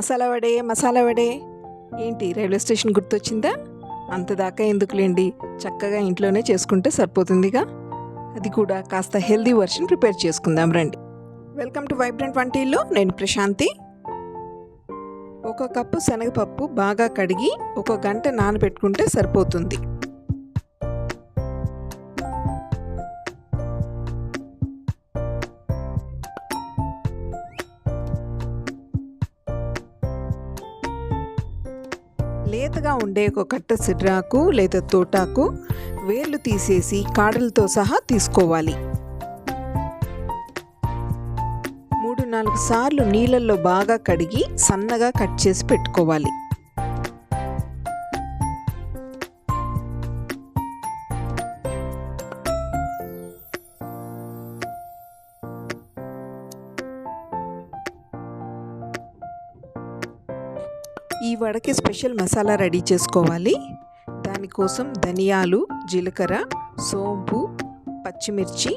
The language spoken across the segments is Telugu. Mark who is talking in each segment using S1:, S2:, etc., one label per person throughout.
S1: మసాలా వడే ఏంటి రైల్వే స్టేషన్ గుర్తొచ్చిందా? అంతదాకా ఎందుకులేండి, చక్కగా ఇంట్లోనే చేసుకుంటే సరిపోతుందిగా. అది కూడా కాస్త హెల్దీ వర్షన్ ప్రిపేర్ చేసుకుందాం రండి. వెల్కమ్ టు వైబ్రెంట్ వంటిల్లో, నేను ప్రశాంతి. ఒక కప్పు శనగపప్పు బాగా కడిగి 1 గంట నానబెట్టుకుంటే సరిపోతుంది. లేతగా ఉండే ఒక కట్ట సిడ్రాకు లేదా తోటాకు వేర్లు తీసేసి కాడలతో సహా తీసుకోవాలి. 3-4 సార్లు నీళ్ళల్లో బాగా కడిగి సన్నగా కట్ చేసి పెట్టుకోవాలి. ఈ వడకి స్పెషల్ మసాలా రెడీ చేసుకోవాలి. దానికోసం ధనియాలు, జీలకర్ర, సోంపు, పచ్చిమిర్చి,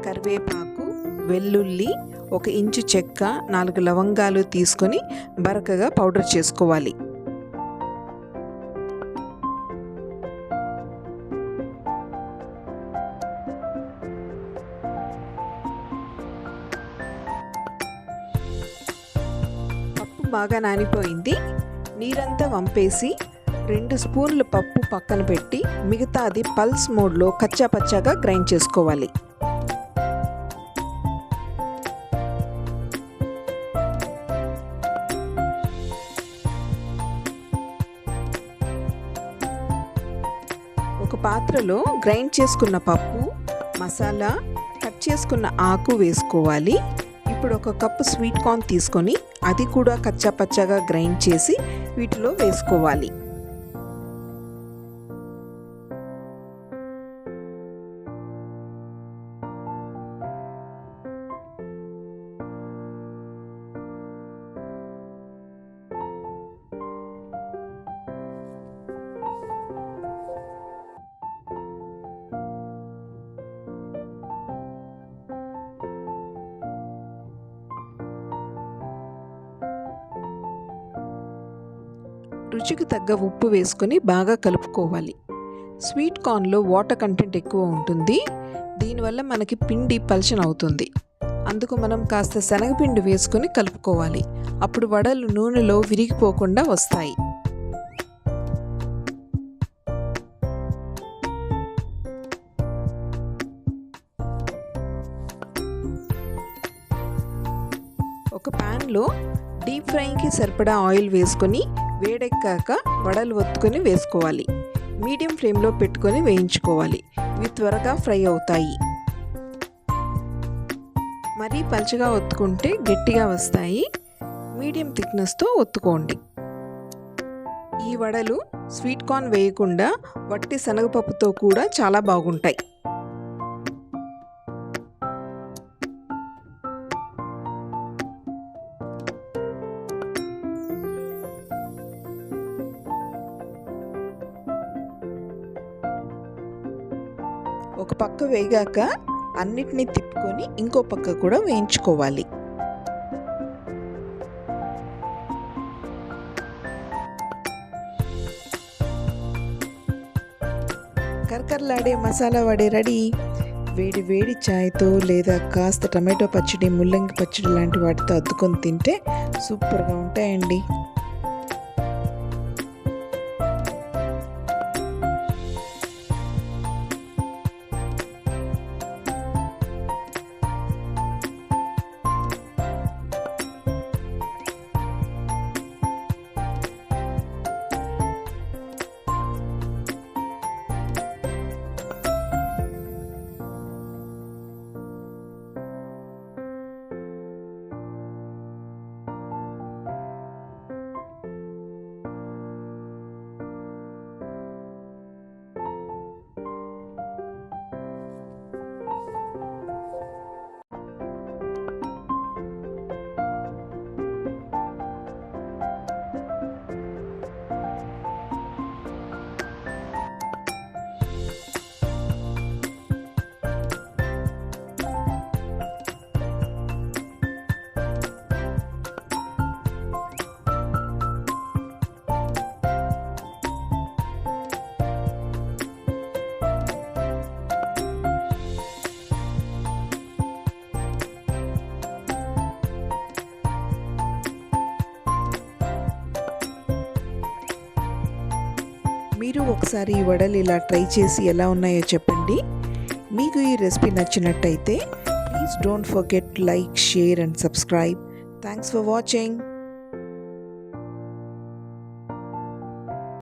S1: కరివేపాకు, వెల్లుల్లి, 1 ఇంచు చెక్క, 4 లవంగాలు తీసుకొని బరకగా పౌడర్ చేసుకోవాలి. పప్పు బాగా నానిపోయింది. నీరంతా వంపేసి 2 స్పూన్లు పప్పు పక్కన పెట్టి మిగతాది పల్స్ మోడ్లో కచ్చా పచ్చాగా గ్రైండ్ చేసుకోవాలి. ఒక పాత్రలో గ్రైండ్ చేసుకున్న పప్పు, మసాలా, కట్ చేసుకున్న ఆకు వేసుకోవాలి. ఇప్పుడు 1 కప్పు స్వీట్ కార్న్ తీసుకొని అది కూడా కచ్చా పచ్చాగా గ్రైండ్ చేసి వీటిలో వేసుకోవాలి. రుచికి తగ్గ ఉప్పు వేసుకొని బాగా కలుపుకోవాలి. స్వీట్ కార్న్లో వాటర్ కంటెంట్ ఎక్కువ ఉంటుంది. దీనివల్ల మనకి పిండి పల్చన అవుతుంది. అందుకు మనం కాస్త శనగపిండి వేసుకొని కలుపుకోవాలి. అప్పుడు వడలు నూనెలో విరిగిపోకుండా వస్తాయి. ఒక ప్యాన్లో డీప్ ఫ్రైకి సరిపడా ఆయిల్ వేసుకొని వేడెక్కాక వడలు ఒత్తుకొని వేసుకోవాలి. మీడియం ఫ్లేమ్లో పెట్టుకొని వేయించుకోవాలి. ఇవి త్వరగా ఫ్రై అవుతాయి. మరీ పలుచగా ఒత్తుకుంటే గట్టిగా వస్తాయి. మీడియం థిక్నెస్తో ఒత్తుకోండి. ఈ వడలు స్వీట్ కార్న్ వేయకుండా వట్టి శనగపప్పుతో కూడా చాలా బాగుంటాయి. ఒక పక్క వేగాక అన్నిటినీ తిప్పుకొని ఇంకో పక్క కూడా వేయించుకోవాలి. కరకరలాడే మసాలా వడే రెడీ. వేడి వేడి చాయ్తో లేదా కాస్త టమాటో పచ్చడి, ముల్లంగి పచ్చడి లాంటి వాటితో అద్దుకొని తింటే సూపర్గా ఉంటాయండి.
S2: మీరు ఒకసారి ఈ వడలు ఇలా ట్రై చేసి ఎలా ఉన్నాయో చెప్పండి. మీకు ఈ రెసిపీ నచ్చినట్టయితే please don't forget like, share and subscribe. Thanks for watching.